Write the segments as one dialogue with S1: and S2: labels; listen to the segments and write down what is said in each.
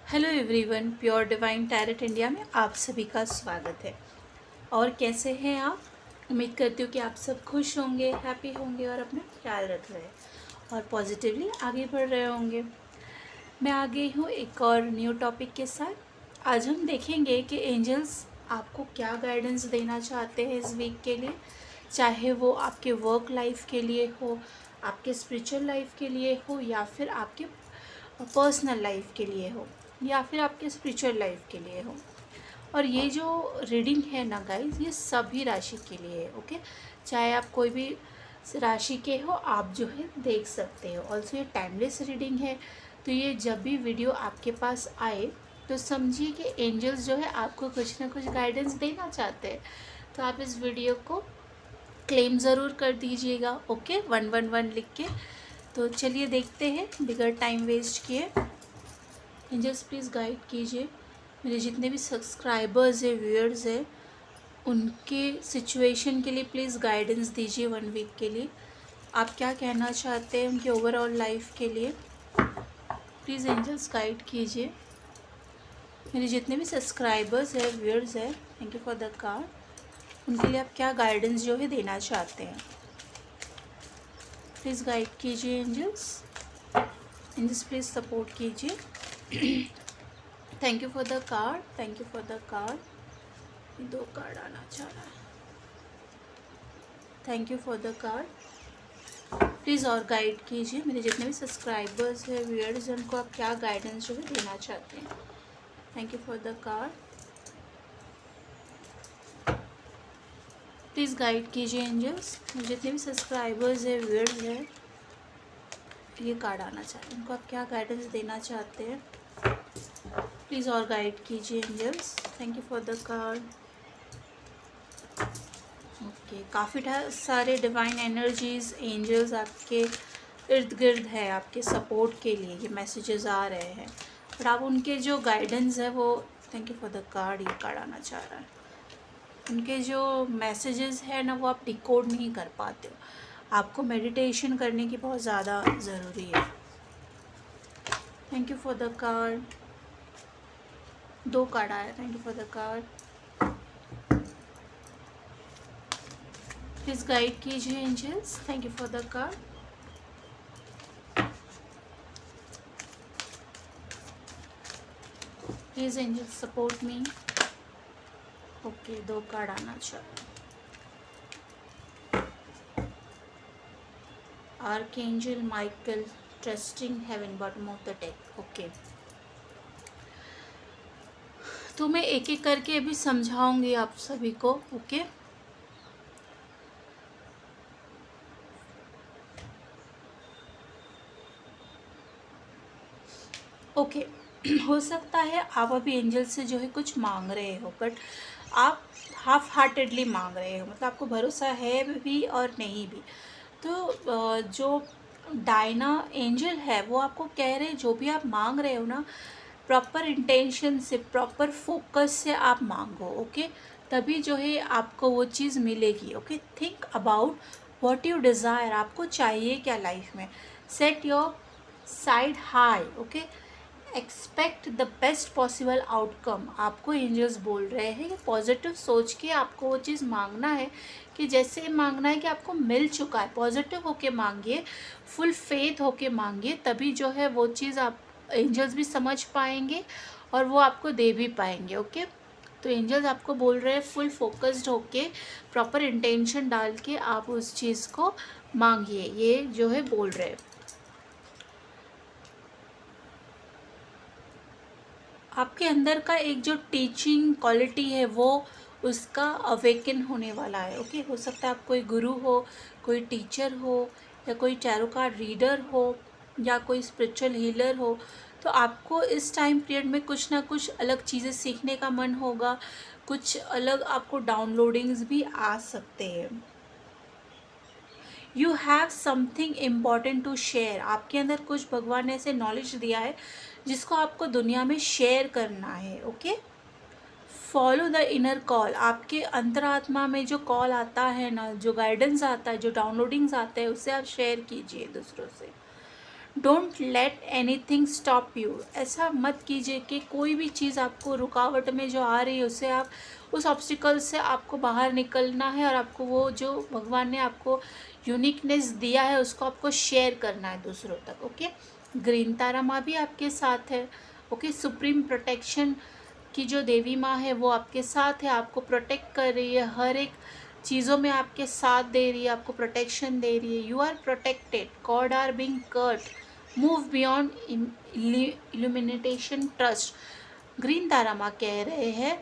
S1: Hello everyone, pure divine tarot India में आप सभी का स्वागत है। और कैसे हैं आप? उम्मीद करती हूँ कि आप सब खुश होंगे, हैप्पी होंगे और अपना ख्याल रख रहे हैं और पॉजिटिवली आगे बढ़ रहे होंगे। मैं आ गई हूँ एक और न्यू टॉपिक के साथ। आज हम देखेंगे कि एंजल्स आपको क्या गाइडेंस देना चाहते हैं इस वीक के लिए, चाहे वो आपके वर्क लाइफ के लिए हो, आपके स्पिरिचुअल लाइफ के लिए हो, या फिर आपके पर्सनल लाइफ के लिए हो, या फिर आपके स्पिरिचुअल लाइफ के लिए हो। और ये जो रीडिंग है ना गाइस, ये सभी राशि के लिए है। ओके, चाहे आप कोई भी राशि के हो, आप जो है देख सकते हो। ऑल्सो ये टाइमलेस रीडिंग है, तो ये जब भी वीडियो आपके पास आए तो समझिए कि एंजल्स जो है आपको कुछ ना कुछ गाइडेंस देना चाहते हैं। तो आप इस वीडियो को क्लेम ज़रूर कर दीजिएगा। ओके, 111 लिख के। तो चलिए देखते हैं बिगर टाइम वेस्ट किए। एंजल्स प्लीज़ गाइड कीजिए मेरे जितने भी सब्सक्राइबर्स है, व्यूअर्स है, उनके सिचुएशन के लिए प्लीज़ गाइडेंस दीजिए 1 वीक के लिए। आप क्या कहना चाहते हैं उनके ओवरऑल लाइफ के लिए, प्लीज़ एंजल्स गाइड कीजिए। मेरे जितने भी सब्सक्राइबर्स है, व्यूअर्स है, thank you for the card. उनके लिए आप क्या गाइडेंस जो है देना चाहते हैं, प्लीज़ गाइड कीजिए एंजल्स। एंजल्स प्लीज़ सपोर्ट कीजिए। Thank you for the card, thank you for the card. 2 card आना चाह रहा है। Thank you for the card. Please और गाइड कीजिए मेरे जितने भी सब्सक्राइबर्स हैं, व्यूअर्स हैं, उनको आप क्या गाइडेंस जो है देना चाहते हैं। Thank you for the card. Please guide कीजिए एंजल्स, मेरे जितने भी सब्सक्राइबर्स हैं, व्यूअर्स हैं, ये कार्ड आना चाहिए, उनको आप क्या गाइडेंस देना चाहते हैं। प्लीज़ और गाइड कीजिए angels. Thank you for the card. Okay, काफ़ी सारे डिवाइन एनर्जीज़, एंजल्स आपके इर्द गिर्द है, आपके सपोर्ट के लिए ये मैसेजेस आ रहे हैं। बट आप उनके जो गाइडेंस है वो, thank you for the card, ये कार्ड आना चाह रहा है। उनके जो मैसेजेस है ना, वो आप डिकोड नहीं कर पाते हो। आपको मेडिटेशन करने की बहुत ज़्यादा ज़रूरी है। Thank you for the card. 2 card आया, thank you for the card. Please guide कीजिए angels. Thank you for the card. Please angels support me. Okay, 2 card आना चाहिए। Archangel Michael, trusting heaven, bottom of the deck. Okay, तो मैं एक एक करके अभी समझाऊंगी आप सभी को। Okay, okay. हो सकता है आप अभी एंजल से जो है कुछ मांग रहे हो, बट आप हाफ हार्टेडली मांग रहे हो, मतलब आपको भरोसा है भी और नहीं भी। तो जो डायना एंजल है वो आपको कह रहे हैं जो भी आप मांग रहे हो ना, प्रॉपर इंटेंशन से, प्रॉपर फोकस से आप मांगो। ओके, तभी जो है आपको वो चीज़ मिलेगी। Okay, think about what you desire, आपको चाहिए क्या लाइफ में। Set your side high. Okay, expect the best possible outcome. आपको एंजल्स बोल रहे हैं कि पॉजिटिव सोच के आपको वो चीज़ मांगना है, कि जैसे मांगना है कि आपको मिल चुका है। पॉजिटिव होके मांगिए, फुल फेथ होके मांगिए, तभी जो है वो चीज़ आप एंजल्स भी समझ पाएंगे और वो आपको दे भी पाएंगे। ओके, तो एंजल्स आपको बोल रहे हैं फुल फोकस्ड होके, प्रॉपर इंटेंशन डाल के आप उस चीज़ को मांगिए, ये जो है बोल रहे हैं। आपके अंदर का एक जो टीचिंग क्वालिटी है वो उसका अवेकन होने वाला है। ओके, हो सकता है आप कोई गुरु हो, कोई टीचर हो, या कोई टैरो कार्ड रीडर हो, या कोई स्पिरिचुअल हीलर हो। तो आपको इस टाइम पीरियड में कुछ ना कुछ अलग चीज़ें सीखने का मन होगा, कुछ अलग आपको डाउनलोडिंग्स भी आ सकते हैं। You have something important to share. आपके अंदर कुछ भगवान ने ऐसे नॉलेज दिया है जिसको आपको दुनिया में शेयर करना है। Okay, follow the inner call. आपके अंतरात्मा में जो कॉल आता है ना, जो गाइडेंस आता है, जो डाउनलोडिंग्स आते हैं, उससे आप शेयर कीजिए दूसरों से। Don't let anything stop you, ऐसा मत कीजिए कि कोई भी चीज़ आपको रुकावट में जो आ रही है उससे आप उस ऑब्स्टिकल से आपको बाहर निकलना है और आपको वो जो भगवान ने आपको यूनिकनेस दिया है उसको आपको शेयर करना है दूसरों तक। ओके, ग्रीन तारा माँ भी आपके साथ है। ओके, सुप्रीम प्रोटेक्शन की जो देवी माँ है वो आपके साथ है, आपको प्रोटेक्ट कर रही है, हर एक चीज़ों में आपके साथ दे रही है, आपको प्रोटेक्शन दे रही है। You are protected, god are being curt, move beyond illumination, trust. Green Tara माँ कह रहे हैं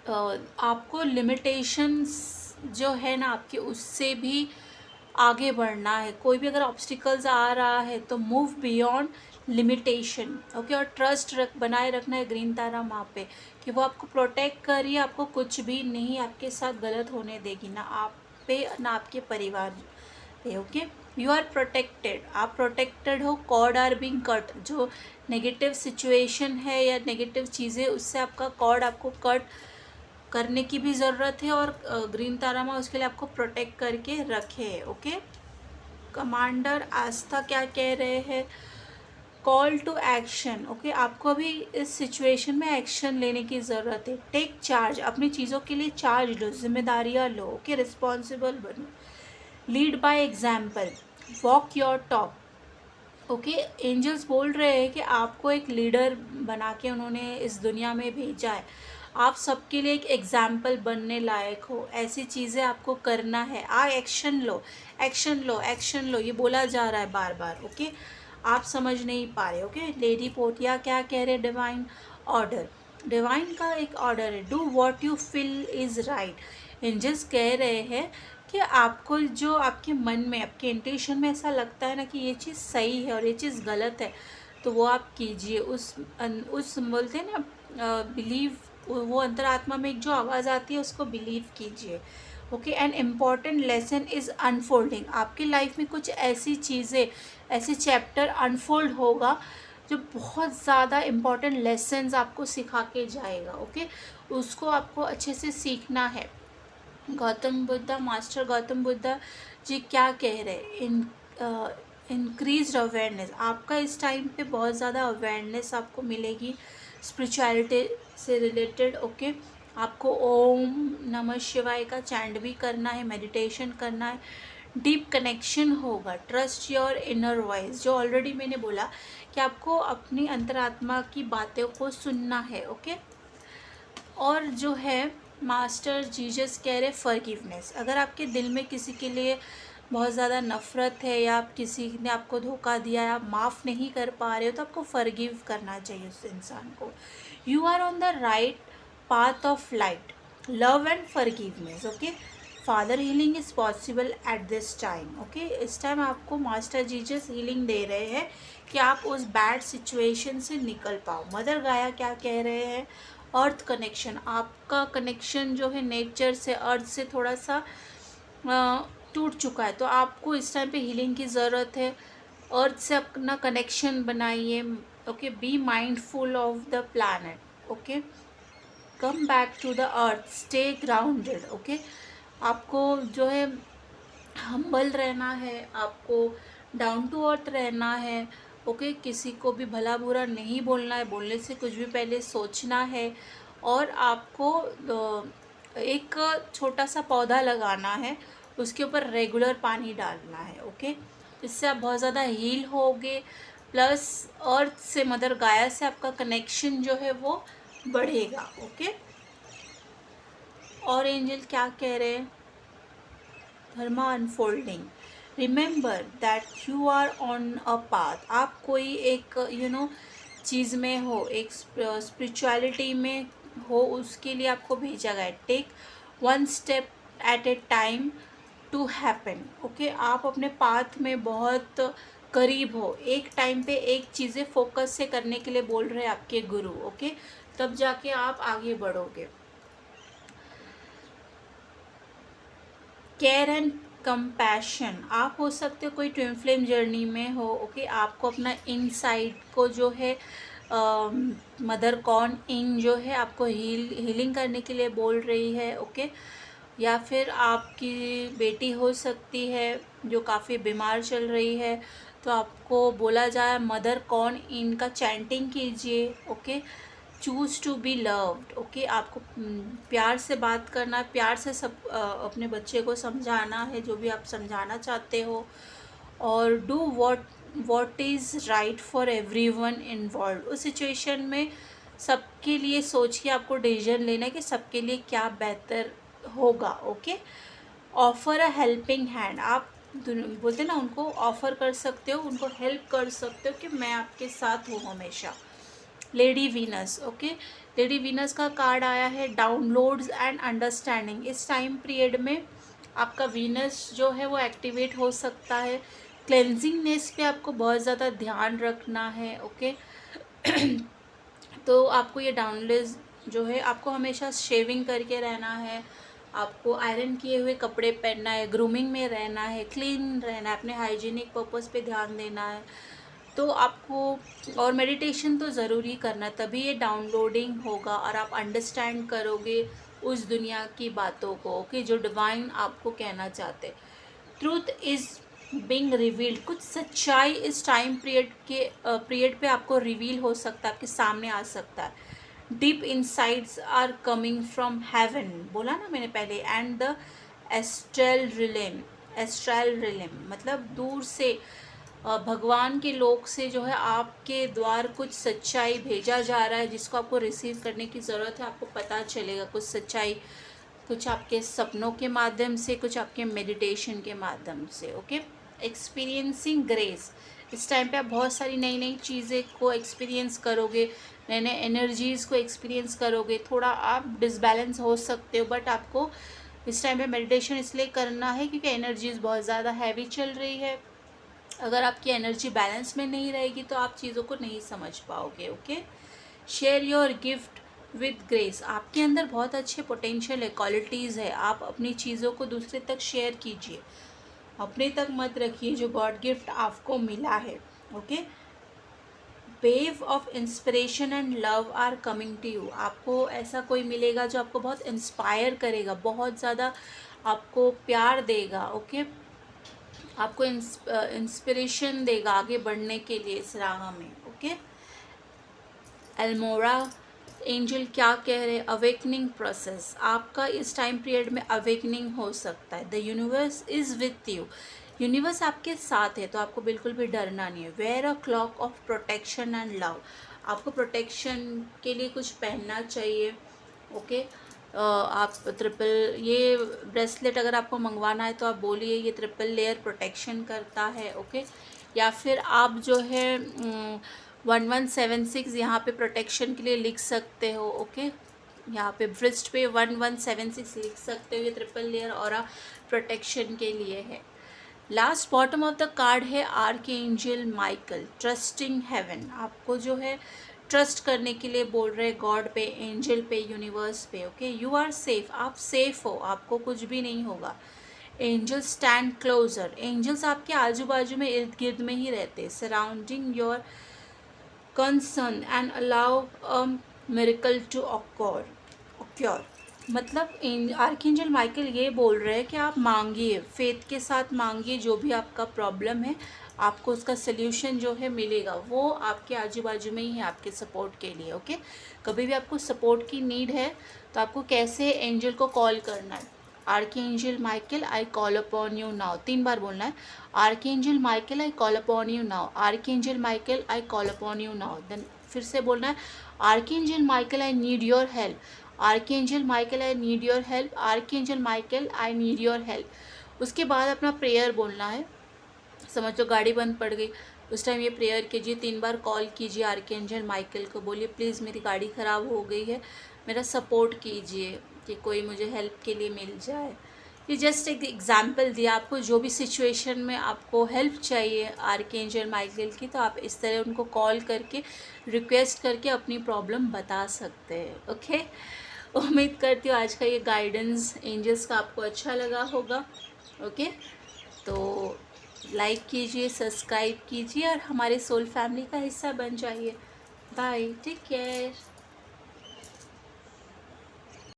S1: आपको लिमिटेशंस जो है ना आपके, उससे भी आगे बढ़ना है। कोई भी अगर ऑब्स्टिकल्स आ रहा है तो मूव बियॉन्ड लिमिटेशन। ओके, और ट्रस्ट बनाए रखना है ग्रीन तारा माँ पे कि वो आपको प्रोटेक्ट कर रही है, आपको कुछ भी नहीं आपके साथ गलत होने देगी, ना आप पे ना आपके परिवार पे। ओके, यू आर प्रोटेक्टेड, आप प्रोटेक्टेड हो। कॉर्ड आर बीइंग कट, जो नेगेटिव सिचुएशन है या नेगेटिव चीज़ें उससे आपका कॉर्ड आपको कट करने की भी ज़रूरत है और ग्रीन तारा माँ उसके लिए आपको प्रोटेक्ट करके रखे। ओके, कमांडर आस्था क्या कह रहे हैं, कॉल टू एक्शन। ओके, आपको अभी इस सिचुएशन में एक्शन लेने की ज़रूरत है। टेक चार्ज, अपनी चीज़ों के लिए चार्ज लो, जिम्मेदारियाँ लो। ओके, रिस्पॉन्सिबल बनो, lead by example, walk your talk. Okay, angels बोल रहे हैं कि आपको एक लीडर बना के उन्होंने इस दुनिया में भेजा है, आप सबके लिए एक एग्जाम्पल बनने लायक हो। ऐसी चीज़ें आपको करना है, एक्शन लो, एक्शन लो, एक्शन लो, ये बोला जा रहा है बार बार। ओके, आप समझ नहीं पा रहे। ओके, लेडी पोटिया क्या कह रहे हैं, डिवाइन ऑर्डर, डिवाइन का एक ऑर्डर है, do what you feel is right. Angels कह रहे हैं कि आपको जो आपके मन में, आपके इंट्यूशन में ऐसा लगता है ना कि ये चीज़ सही है और ये चीज़ गलत है, तो वो आप कीजिए। उस बोलते हैं ना बिलीव, वो अंतरात्मा में एक जो आवाज़ आती है उसको बिलीव कीजिए। Okay, an important lesson is unfolding, आपकी लाइफ में कुछ ऐसी चीज़ें, ऐसे चैप्टर अनफोल्ड होगा जो बहुत ज़्यादा इम्पॉर्टेंट लेसन्स आपको सिखा के जाएगा। ओके, उसको आपको अच्छे से सीखना है। गौतम बुद्धा, मास्टर गौतम बुद्धा जी क्या कह रहे हैं, इंक्रीज अवेयरनेस, आपका इस टाइम पे बहुत ज़्यादा अवेयरनेस आपको मिलेगी स्पिरिचुअलिटी से रिलेटेड। ओके, आपको ओम नमः शिवाय का चैंट भी करना है, मेडिटेशन करना है, डीप कनेक्शन होगा। ट्रस्ट योर इनर वॉइस, जो ऑलरेडी मैंने बोला कि आपको अपनी अंतरात्मा की बातों को सुनना है। ओके, और जो है मास्टर जीसस कह रहे फॉरगिवनेस, अगर आपके दिल में किसी के लिए बहुत ज़्यादा नफ़रत है या आप किसी ने आपको धोखा दिया है, आप माफ़ नहीं कर पा रहे हो, तो आपको फॉरगिव करना चाहिए उस इंसान को। You are on the right path of light, love and forgiveness. Okay, father healing is possible at this time. Okay, इस टाइम आपको मास्टर जीसस हीलिंग दे रहे हैं कि आप उस बैड सिचुएशन से निकल पाओ। मदर गाया क्या कह रहे हैं, अर्थ कनेक्शन, आपका कनेक्शन जो है नेचर से, अर्थ से थोड़ा सा टूट चुका है, तो आपको इस टाइम पे हीलिंग की ज़रूरत है। अर्थ से अपना कनेक्शन बनाइए। Okay, be mindful of the planet. Okay, come back to the earth, stay grounded. Okay, आपको जो है हम्बल रहना है, आपको डाउन टू अर्थ रहना है। ओके, किसी को भी भला बुरा नहीं बोलना है, बोलने से कुछ भी पहले सोचना है। और आपको एक छोटा सा पौधा लगाना है, उसके ऊपर रेगुलर पानी डालना है। ओके, इससे आप बहुत ज़्यादा हील होगे, प्लस अर्थ से, मदर गाया से आपका कनेक्शन जो है वो बढ़ेगा। ओके, और एंजल क्या कह रहे हैं, dharma unfolding, remember that you are on a path, आप कोई एक चीज़ में हो, एक स्पिरिचुअलिटी में हो, उसके लिए आपको भेजा गया है। Take one step at a time to happen. Okay, आप अपने पाथ में बहुत करीब हो, एक टाइम पे एक चीज़ें फोकस से करने के लिए बोल रहे हैं आपके गुरु। ओके, तब जाके आप आगे बढ़ोगे। केयर एंड कंपैशन, आप हो सकते हो कोई ट्विन फ्लेम जर्नी में हो। ओके, आपको अपना इनसाइड को जो है मदर कॉर्न इन जो है आपको हीलिंग करने के लिए बोल रही है। ओके, या फिर आपकी बेटी हो सकती है जो काफ़ी बीमार चल रही है, तो आपको बोला जाए मदर कौन, इनका चैंटिंग कीजिए। Okay, choose to be loved. Okay, आपको प्यार से बात करना है, प्यार से सब अपने बच्चे को समझाना है जो भी आप समझाना चाहते हो। और do what is right for everyone involve. उस सिचुएशन में सबके लिए सोच के आपको डिसीजन लेना है कि सबके लिए क्या बेहतर होगा। Okay, offer a helping hand. आप बोलते ना, उनको ऑफ़र कर सकते हो, उनको हेल्प कर सकते हो कि मैं आपके साथ हूँ हमेशा। Lady Venus. Okay, lady Venus का कार्ड आया है डाउनलोड्स एंड अंडरस्टैंडिंग। इस टाइम पीरियड में आपका वीनस जो है वो एक्टिवेट हो सकता है। क्लेंजिंगनेस पे आपको बहुत ज़्यादा ध्यान रखना है। ओके तो आपको ये डाउनलोड्स जो है, आपको हमेशा शेविंग करके रहना है, आपको आयरन किए हुए कपड़े पहनना है, ग्रूमिंग में रहना है, क्लीन रहना है, अपने हाइजीनिक पर्पस पे ध्यान देना है। तो आपको और मेडिटेशन तो ज़रूरी करना है, तभी ये डाउनलोडिंग होगा और आप अंडरस्टैंड करोगे उस दुनिया की बातों को कि जो डिवाइन आपको कहना चाहते। Truth is being revealed. कुछ सच्चाई इस टाइम पीरियड पे आपको रिवील हो सकता है, आपके सामने आ सकता है। Deep insights are coming from heaven, बोला ना मैंने पहले। एंड द एस्ट्रल रिलेम मतलब दूर से भगवान के लोक से जो है आपके द्वार कुछ सच्चाई भेजा जा रहा है, जिसको आपको रिसीव करने की ज़रूरत है। आपको पता चलेगा कुछ सच्चाई, कुछ आपके सपनों के माध्यम से, कुछ आपके मेडिटेशन के माध्यम से। Okay, experiencing grace. इस टाइम पे आप बहुत सारी नई नई चीज़ें को एक्सपीरियंस करोगे, नए नए एनर्जीज़ को एक्सपीरियंस करोगे। थोड़ा आप डिसबैलेंस हो सकते हो, बट आपको इस टाइम पे मेडिटेशन इसलिए करना है क्योंकि एनर्जीज़ बहुत ज़्यादा हैवी चल रही है। अगर आपकी एनर्जी बैलेंस में नहीं रहेगी तो आप चीज़ों को नहीं समझ पाओगे। Okay, share your gift with grace. आपके अंदर बहुत अच्छे पोटेंशियल है, क्वालिटीज़ है, आप अपनी चीज़ों को दूसरे तक शेयर कीजिए, अपने तक मत रखिए जो गॉड गिफ्ट आपको मिला है। Okay, wave of inspiration and love are coming to you. आपको ऐसा कोई मिलेगा जो आपको बहुत इंस्पायर करेगा, बहुत ज़्यादा आपको प्यार देगा। ओके, आपको इंस्पिरेशन देगा आगे बढ़ने के लिए इस राह में। ओके, एल्मोरा एंजल क्या कह रहे हैं? Awakening process. आपका इस टाइम पीरियड में अवेकनिंग हो सकता है। The universe is with you. Universe आपके साथ है, तो आपको बिल्कुल भी डरना नहीं है। Wear a cloak of protection and love. आपको प्रोटेक्शन के लिए कुछ पहनना चाहिए। ओके, आप ट्रिपल ये ब्रेसलेट अगर आपको मंगवाना है तो आप बोलिए ये ट्रिपल लेयर प्रोटेक्शन करता है। ओके, या फिर आप जो है 1176 यहाँ पे प्रोटेक्शन के लिए लिख सकते हो। ओके, यहाँ पे ब्रिस्ट पे 1176 लिख सकते हो, ये ट्रिपल लेयर और प्रोटेक्शन के लिए है। Last bottom of the card है आर्कएंजल माइकल, ट्रस्टिंग हेवन। आपको जो है ट्रस्ट करने के लिए बोल रहे गॉड पे, एंजल पे, यूनिवर्स पे। Okay, you are safe. आप सेफ हो, आपको कुछ भी नहीं होगा। Angel stand closure. एंजल्स आपके आजू बाजू में, इर्द गिर्द में ही रहते, surrounding your concern and allow a miracle to occur. मतलब आर्कएंजल माइकल ये बोल रहे हैं कि आप मांगिए, फेथ के साथ मांगिए, जो भी आपका प्रॉब्लम है आपको उसका सल्यूशन जो है मिलेगा। वो आपके आजू बाजू में ही है आपके सपोर्ट के लिए। ओके, कभी भी आपको सपोर्ट की नीड है तो आपको कैसे एंजल को कॉल करना है? Archangel Michael I call upon you now. 3 बार बोलना है, archangel Michael I call upon you now, archangel Michael I call upon you now. Then फिर से बोलना है, archangel Michael I need your help, archangel Michael I need your help, archangel Michael I need your help. उसके बाद अपना prayer बोलना है। समझो गाड़ी बंद पड़ गई, उस टाइम ये प्रेयर कीजिए, 3 बार कॉल कीजिए आर्कएंजल माइकल को, बोलिए प्लीज़ मेरी गाड़ी ख़राब हो गई है, मेरा सपोर्ट कीजिए कि कोई मुझे हेल्प के लिए मिल जाए। ये जस्ट एक एग्जाम्पल दिया आपको, जो भी सिचुएशन में आपको हेल्प चाहिए आर्कएंजल माइकल की, तो आप इस तरह उनको कॉल करके रिक्वेस्ट करके अपनी प्रॉब्लम बता सकते हैं। ओके, उम्मीद करती हूँ आज का ये गाइडेंस एंजल्स का आपको अच्छा लगा होगा। ओके, तो लाइक कीजिए, सब्सक्राइब कीजिए और हमारे सोल फैमिली का हिस्सा बन जाइए। Bye, take care.